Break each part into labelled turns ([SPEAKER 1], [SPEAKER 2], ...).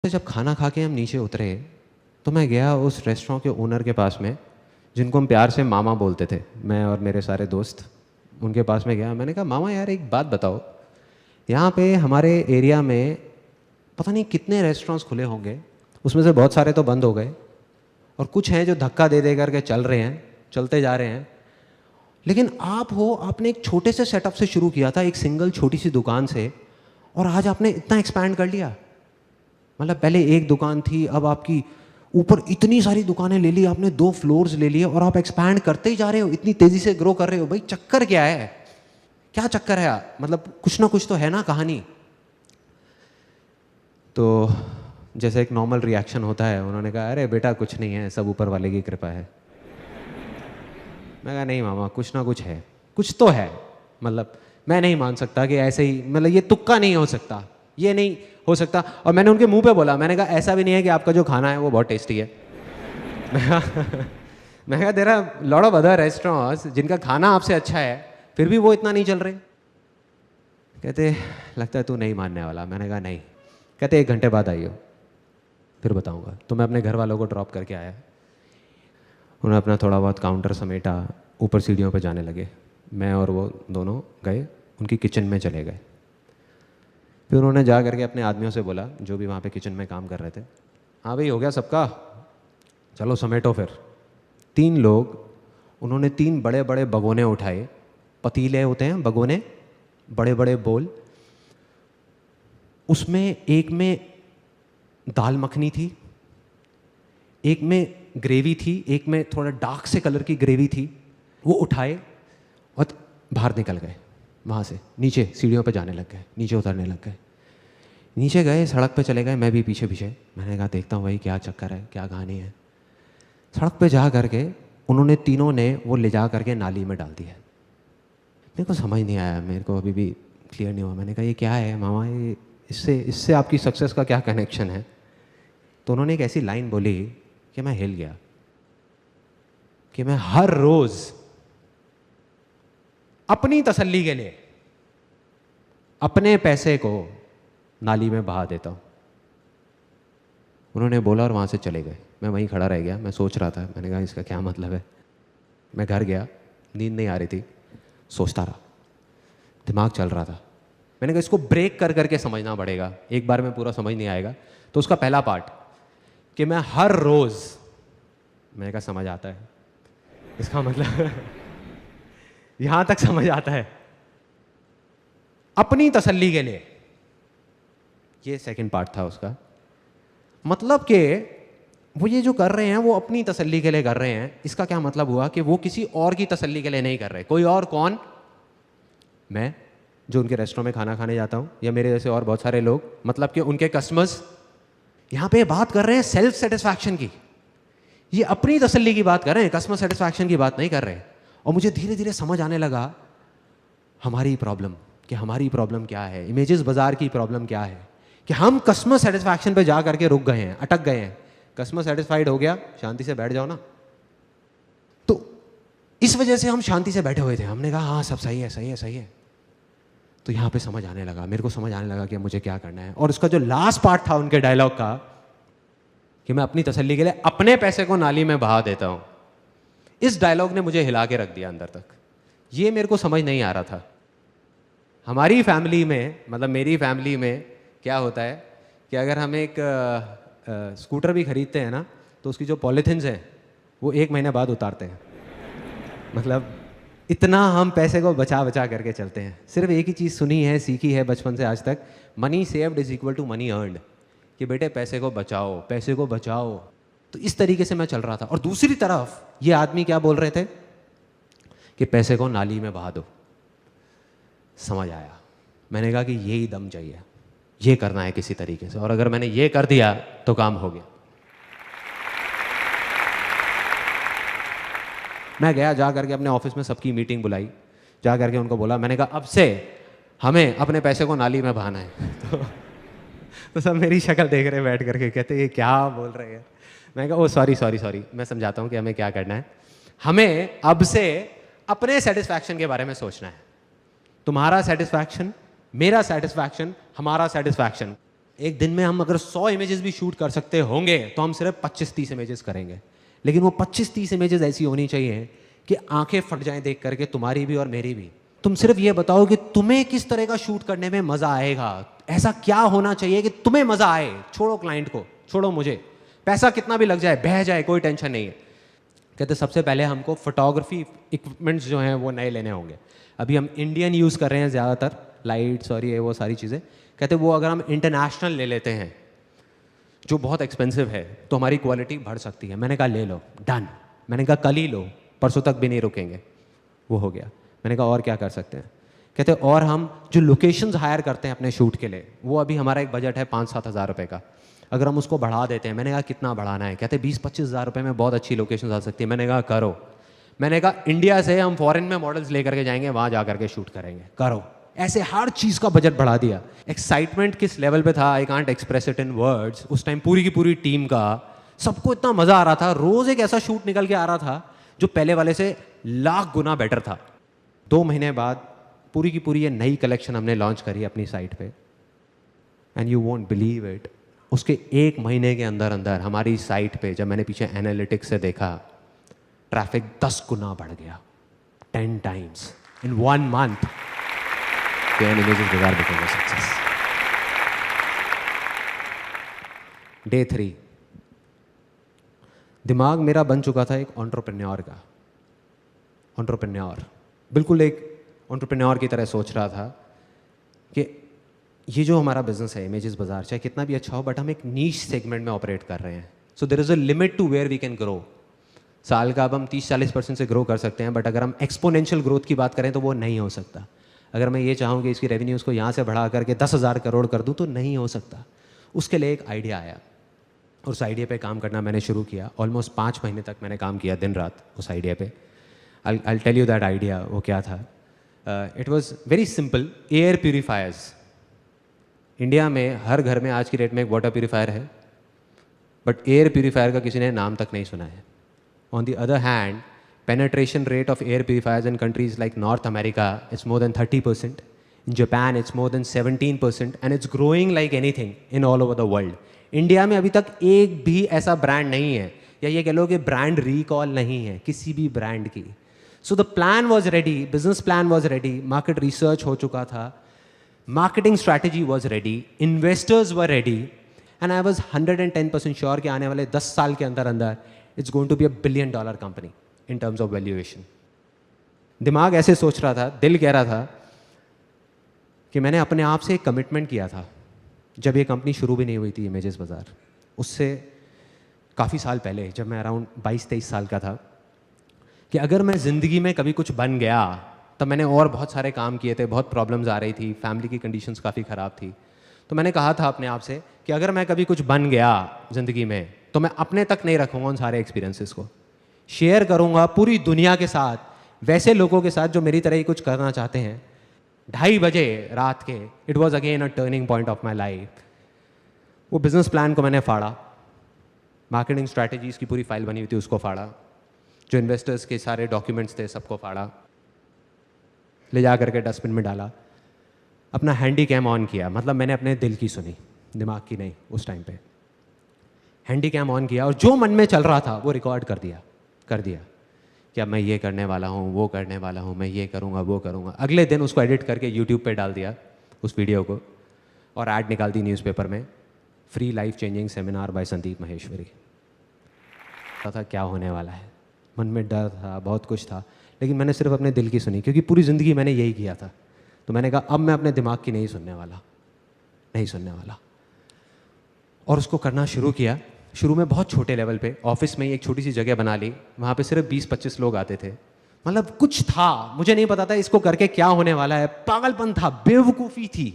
[SPEAKER 1] तो जब खाना खा के हम नीचे उतरे तो मैं गया उस रेस्टोरेंट के ओनर के पास में, जिनको हम प्यार से मामा बोलते थे, मैं और मेरे सारे दोस्त। उनके पास में गया, मैंने कहा मामा यार एक बात बताओ, यहाँ पे हमारे एरिया में पता नहीं कितने रेस्टोरेंट्स खुले होंगे, उसमें से बहुत सारे तो बंद हो गए और कुछ हैं जो धक्का दे दे करके चल रहे हैं, चलते जा रहे हैं। लेकिन आप हो, आपने एक छोटे से सेटअप से शुरू किया था, एक सिंगल छोटी सी दुकान से, और आज आपने इतना एक्सपैंड कर लिया। मतलब पहले एक दुकान थी, अब आपकी ऊपर इतनी सारी दुकानें ले ली आपने, 2 फ्लोर्स ले लिए और आप एक्सपैंड करते ही जा रहे हो, इतनी तेजी से ग्रो कर रहे हो। भाई चक्कर क्या है, क्या चक्कर है? मतलब कुछ ना कुछ तो है ना कहानी। तो जैसे एक नॉर्मल रिएक्शन होता है, उन्होंने कहा अरे बेटा कुछ नहीं है, सब ऊपर वाले की कृपा है। मैं कहा नहीं मामा, कुछ ना कुछ है, कुछ तो है। मतलब मैं नहीं मान सकता कि ऐसे ही, मतलब ये तुक्का नहीं हो सकता, ये नहीं हो सकता। और मैंने उनके मुंह पे बोला, मैंने कहा ऐसा भी नहीं है कि आपका जो खाना है वो बहुत टेस्टी है। मैं कहा there are lot of other restaurants जिनका खाना आपसे अच्छा है, फिर भी वो इतना नहीं चल रहे। कहते लगता है तू नहीं मानने वाला। मैंने कहा नहीं। कहते 1 घंटे बाद आइयो, फिर बताऊंगा। तो मैं अपने घर वालों को ड्रॉप करके आया, उन्होंने अपना थोड़ा बहुत काउंटर समेटा, ऊपर सीढ़ियों पर जाने लगे। मैं और वो दोनों गए, उनकी किचन में चले गए। फिर उन्होंने जा करके अपने आदमियों से बोला, जो भी वहाँ पे किचन में काम कर रहे थे, हाँ भाई हो गया सबका, चलो समेटो। फिर 3 लोग, उन्होंने 3 बड़े बड़े भगोने उठाए, पतीले होते हैं भगोने, बड़े बड़े बोल। उसमें एक में दाल मखनी थी, एक में ग्रेवी थी, एक में थोड़ा डार्क से कलर की ग्रेवी थी। वो उठाए और बाहर निकल गए, वहाँ से नीचे सीढ़ियों पे जाने लग गए, नीचे उतरने लग गए। नीचे गए, सड़क पे चले गए, मैं भी पीछे पीछे। मैंने कहा देखता हूँ भाई क्या चक्कर है, क्या कहानी है। सड़क पे जा करके उन्होंने तीनों ने वो ले जा करके नाली में डाल दिया। मेरे को समझ नहीं आया, मेरे को अभी भी क्लियर नहीं हुआ। मैंने कहा ये क्या है मामा, ये इससे आपकी सक्सेस का क्या कनेक्शन है? तो उन्होंने एक ऐसी लाइन बोली कि मैं हिल गया, कि मैं हर रोज अपनी तसल्ली के लिए अपने पैसे को नाली में बहा देता हूं। उन्होंने बोला और वहां से चले गए। मैं वहीं खड़ा रह गया, मैं सोच रहा था, मैंने कहा इसका क्या मतलब है। मैं घर गया, नींद नहीं आ रही थी, सोचता रहा, दिमाग चल रहा था। मैंने कहा इसको ब्रेक कर करके समझना पड़ेगा, एक बार में पूरा समझ नहीं आएगा। तो उसका पहला पार्ट कि मैं हर रोज, मैंने कहा समझ आता है, इसका मतलब यहां तक समझ आता है, अपनी तसल्ली के लिए। ये सेकंड पार्ट था उसका। मतलब कि वो ये जो कर रहे हैं वो अपनी तसल्ली के लिए कर रहे हैं। इसका क्या मतलब हुआ कि वो किसी और की तसल्ली के लिए नहीं कर रहे। कोई और कौन? मैं, जो उनके रेस्टोरेंट में खाना खाने जाता हूं, या मेरे जैसे और बहुत सारे लोग, मतलब कि उनके कस्टमर्स। यहां पे बात कर रहे हैं सेल्फ सेटिस्फैक्शन की, ये अपनी तसल्ली की बात कर रहे हैं, कस्टमर सेटिस्फैक्शन की बात नहीं कर रहे हैं। और मुझे धीरे धीरे समझ आने लगा हमारी प्रॉब्लम, कि हमारी प्रॉब्लम क्या है, इमेजेस बाजार की प्रॉब्लम क्या है, कि हम कस्टमर सेटिस्फैक्शन पे जा करके रुक गए हैं, अटक गए हैं। कस्टमर सेटिस्फाइड हो गया, शांति से बैठ जाओ ना। तो इस वजह से हम शांति से बैठे हुए थे, हमने कहा हाँ सब सही है, सही है, सही है। तो यहां पे समझ आने लगा, मेरे को समझ आने लगा कि मुझे क्या करना है। और उसका जो लास्ट पार्ट था उनके डायलॉग का, कि मैं अपनी तसल्ली के लिए अपने पैसे को नाली में बहा देता हूं, इस डायलॉग ने मुझे हिला के रख दिया अंदर तक। ये मेरे को समझ नहीं आ रहा था। हमारी फैमिली में, मतलब मेरी फैमिली में क्या होता है कि अगर हम एक स्कूटर भी खरीदते हैं ना, तो उसकी जो पॉलीथिन्स हैं वो 1 महीने बाद उतारते हैं। मतलब इतना हम पैसे को बचा बचा करके चलते हैं। सिर्फ एक ही चीज़ सुनी है, सीखी है बचपन से आज तक, money saved is equal to money earned, कि बेटे पैसे को बचाओ, पैसे को बचाओ। तो इस तरीके से मैं चल रहा था। और दूसरी तरफ ये आदमी क्या बोल रहे थे कि पैसे को नाली में बहा दो। समझ आया, मैंने कहा कि यही दम चाहिए, ये करना है किसी तरीके से, और अगर मैंने ये कर दिया तो काम हो गया। मैं गया, जा करके अपने ऑफिस में सबकी मीटिंग बुलाई, जा करके उनको बोला, मैंने कहा अब से हमें अपने पैसे को नाली में बहाना है। तो सब मेरी शक्ल देख रहे बैठ करके, कहते ये क्या बोल रहे हैं। मैं कहा ओ सॉरी सॉरी सॉरी, मैं समझाता हूँ कि हमें क्या करना है। हमें अब से अपने सेटिस्फैक्शन के बारे में सोचना है। तुम्हारा सेटिस्फैक्शन, मेरा सेटिस्फैक्शन, हमारा सेटिस्फैक्शन, एक दिन में हम अगर 100 इमेजेस भी शूट कर सकते होंगे तो हम सिर्फ 25-30 इमेजेस करेंगे, लेकिन वो 25-30 इमेजेस ऐसी होनी चाहिए कि आंखें फट जाएं देख करके, तुम्हारी भी और मेरी भी। तुम सिर्फ ये बताओ कि तुम्हें किस तरह का शूट करने में मज़ा आएगा, ऐसा क्या होना चाहिए कि तुम्हें मज़ा आए। छोड़ो क्लाइंट को, छोड़ो मुझे, पैसा कितना भी लग जाए, बह जाए, कोई टेंशन नहीं है। कहते सबसे पहले हमको फोटोग्राफी इक्विपमेंट्स जो हैं वो नए लेने होंगे। अभी हम इंडियन यूज़ कर रहे हैं ज़्यादातर, लाइट्स और ये वो सारी चीज़ें। कहते वो अगर हम इंटरनेशनल ले लेते हैं जो बहुत एक्सपेंसिव है तो हमारी क्वालिटी बढ़ सकती है। मैंने कहा ले लो, डन। मैंने कहा कल ही लो, परसों तक भी नहीं रुकेंगे। वो हो गया। मैंने कहा और क्या कर सकते हैं? कहते और हम जो लोकेशंस हायर करते हैं अपने शूट के लिए, वो अभी हमारा एक बजट है 5-7 हज़ार रुपये का, अगर हम उसको बढ़ा देते हैं। मैंने कहा कितना बढ़ाना है? कहते 20-25 हज़ार रुपये में बहुत अच्छी लोकेशन आ सकती है। मैंने कहा करो। मैंने कहा इंडिया से हम फॉरेन में मॉडल्स लेकर के जाएंगे, वहाँ जा करके शूट करेंगे, करो। ऐसे हर चीज़ का बजट बढ़ा दिया। एक्साइटमेंट किस लेवल पे था, I can't express it in words. उस टाइम पूरी की पूरी टीम का, सबको इतना मज़ा आ रहा था। रोज़ एक ऐसा शूट निकल के आ रहा था जो पहले वाले से लाख गुना बेटर था। 2 महीने बाद पूरी की पूरी ये नई कलेक्शन हमने लॉन्च करी अपनी साइट पे, and you won't believe it, उसके 1 महीने के अंदर अंदर हमारी साइट पे, जब मैंने पीछे एनालिटिक्स से देखा, ट्रैफिक 10 गुना बढ़ गया, 10 times in 1 month. images without becoming a success. Day 3, दिमाग मेरा बन चुका था एक एंटरप्रेन्योर का। एंटरप्रेन्योर, बिल्कुल एक एंटरप्रेन्योर की तरह सोच रहा था कि ये जो हमारा बिजनेस है इमेजेस बाजार, चाहे कितना भी अच्छा हो, बट हम एक नीश सेगमेंट में ऑपरेट कर रहे हैं। So there is a limit to where we can grow. साल का अब हम 30-40% से ग्रो कर सकते हैं, बट अगर हम एक्सपोनेंशियल ग्रोथ की बात करें तो वो नहीं हो सकता। अगर मैं ये चाहूँ कि इसकी रेवेन्यूज़ को यहाँ से बढ़ा करके 10,000 करोड़ कर दूँ तो नहीं हो सकता। उसके लिए एक आइडिया आया, और उस आइडिया पे काम करना मैंने शुरू किया। ऑलमोस्ट 5 महीने तक मैंने काम किया दिन रात उस आइडिया पे। I tell you that idea वो क्या था। It was very simple. Air purifiers, India में हर घर में आज की डेट में एक वाटर प्यूरीफायर है, बट एयर प्यूरीफायर का किसी ने नाम तक नहीं सुना है। On the other hand, penetration rate of air purifiers in countries like North America is more than 30%. In Japan, it's more than 17%, and it's growing like anything in all over the world. India में अभी तक एक भी ऐसा brand नहीं है, या ये कह लो कि ब्रांड रिकॉल नहीं है किसी भी ब्रांड की। So the plan was ready, business plan was ready, market research हो चुका था, marketing strategy was ready, investors were ready, and I was 110% sure कि आने वाले 10 साल के अंदर अंदर it's going to be $1 billion company in terms of valuation. दिमाग ऐसे सोच रहा था, दिल कह रहा था कि मैंने अपने आप से एक कमिटमेंट किया था जब ये कंपनी शुरू भी नहीं हुई थी इमेजेस बाजार, उससे काफ़ी साल पहले, जब मैं अराउंड 22-23 साल का था, कि अगर मैं ज़िंदगी में कभी कुछ बन गया, तब मैंने और बहुत सारे काम किए थे, बहुत प्रॉब्लम्स आ रही थी, फैमिली की कंडीशंस काफ़ी ख़राब थी, तो मैंने कहा था अपने आप से कि अगर मैं कभी कुछ बन गया ज़िंदगी में तो मैं अपने तक नहीं रखूँगा उन सारे एक्सपीरियंसेस को, शेयर करूँगा पूरी दुनिया के साथ, वैसे लोगों के साथ जो मेरी तरह ही कुछ करना चाहते हैं। 2:30 बजे रात के, it was again a turning point of my life. वो बिजनेस प्लान को मैंने फाड़ा, मार्केटिंग स्ट्रैटेजीज़ की पूरी फाइल बनी हुई थी उसको फाड़ा, जो इन्वेस्टर्स के सारे डॉक्यूमेंट्स थे सबको फाड़ा, ले जा करके डस्टबिन में डाला, अपना हैंडी कैम ऑन किया। मतलब मैंने अपने दिल की सुनी, दिमाग की नहीं। उस टाइम पे हैंडी कैम ऑन किया और जो मन में चल रहा था वो रिकॉर्ड कर दिया कि अब मैं ये करने वाला हूँ, वो करने वाला हूँ, मैं ये करूँगा, वो करूँगा। अगले दिन उसको एडिट करके यूट्यूब पे डाल दिया उस वीडियो को, और ऐड निकाल दी न्यूज़पेपर में, free life changing seminar by Sandeep Maheshwari. पता था क्या होने वाला है, मन में डर था, बहुत कुछ था, लेकिन मैंने सिर्फ अपने दिल की सुनी, क्योंकि पूरी ज़िंदगी मैंने यही किया था। तो मैंने कहा अब मैं अपने दिमाग की नहीं सुनने वाला, और उसको करना शुरू किया। शुरू में बहुत छोटे लेवल पे, ऑफिस में ही एक छोटी सी जगह बना ली, वहाँ पे सिर्फ 20-25 लोग आते थे। मतलब कुछ था, मुझे नहीं पता था इसको करके क्या होने वाला है, पागलपन था, बेवकूफ़ी थी।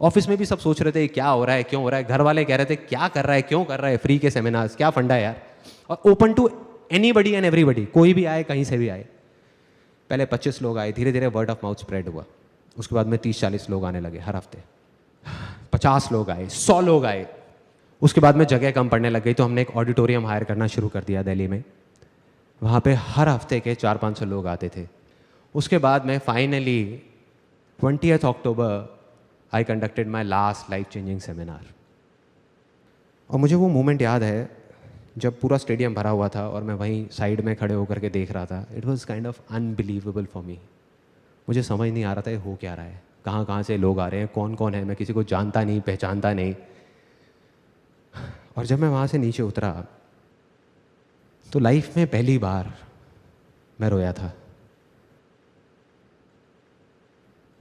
[SPEAKER 1] ऑफिस में भी सब सोच रहे थे क्या हो रहा है, क्यों हो रहा है, घर वाले कह रहे थे क्या कर रहा है, क्यों कर रहा है, फ्री के सेमिनार्स, क्या फंडा है यार, और open to anybody and everybody, कोई भी आए, कहीं से भी आए। पहले 25 लोग आए, धीरे धीरे वर्ड ऑफ माउथ स्प्रेड हुआ। उसके बाद में 30-40 लोग आने लगे हर हफ्ते, 50 लोग आए, 100 लोग आए। उसके बाद में जगह कम पड़ने लग गई, तो हमने एक ऑडिटोरियम हायर करना शुरू कर दिया दिल्ली में। वहाँ पे हर हफ्ते के 400-500 लोग आते थे। उसके बाद में finally 20th October I conducted my last life changing seminar. और मुझे वो मोमेंट याद है जब पूरा स्टेडियम भरा हुआ था और मैं वहीं साइड में खड़े होकर के देख रहा था। It was kind of unbelievable for me. मुझे समझ नहीं आ रहा था ये हो क्या रहा है, कहाँ कहाँ से लोग आ रहे हैं, कौन कौन है, मैं किसी को जानता नहीं, पहचानता नहीं। और जब मैं वहाँ से नीचे उतरा तो लाइफ में पहली बार मैं रोया था।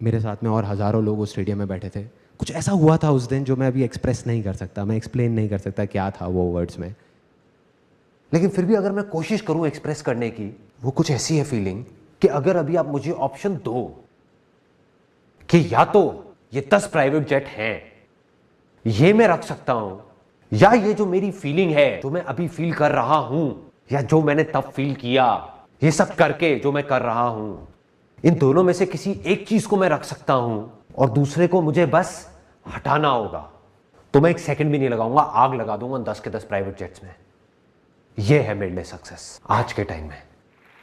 [SPEAKER 1] मेरे साथ में और हज़ारों लोग उस स्टेडियम में बैठे थे। कुछ ऐसा हुआ था उस दिन जो मैं अभी एक्सप्रेस नहीं कर सकता, मैं एक्सप्लेन नहीं कर सकता क्या था वो वर्ड्स में। लेकिन फिर भी अगर मैं कोशिश करूं एक्सप्रेस करने की, वो कुछ ऐसी है फीलिंग कि अगर अभी आप मुझे ऑप्शन दो कि या तो ये 10 प्राइवेट जेट हैं, ये मैं रख सकता हूं, या ये जो मेरी फीलिंग है, जो मैं अभी फील कर रहा हूं, या जो मैंने तब फील किया, ये सब करके जो मैं कर रहा हूं, इन दोनों में से किसी एक चीज को मैं रख सकता हूं और दूसरे को मुझे बस हटाना होगा, तो मैं एक सेकंड भी नहीं लगाऊंगा, आग लगा दूंगा 10 के 10 प्राइवेट जेट्स में। ये है मेरे लिए सक्सेस आज के टाइम में।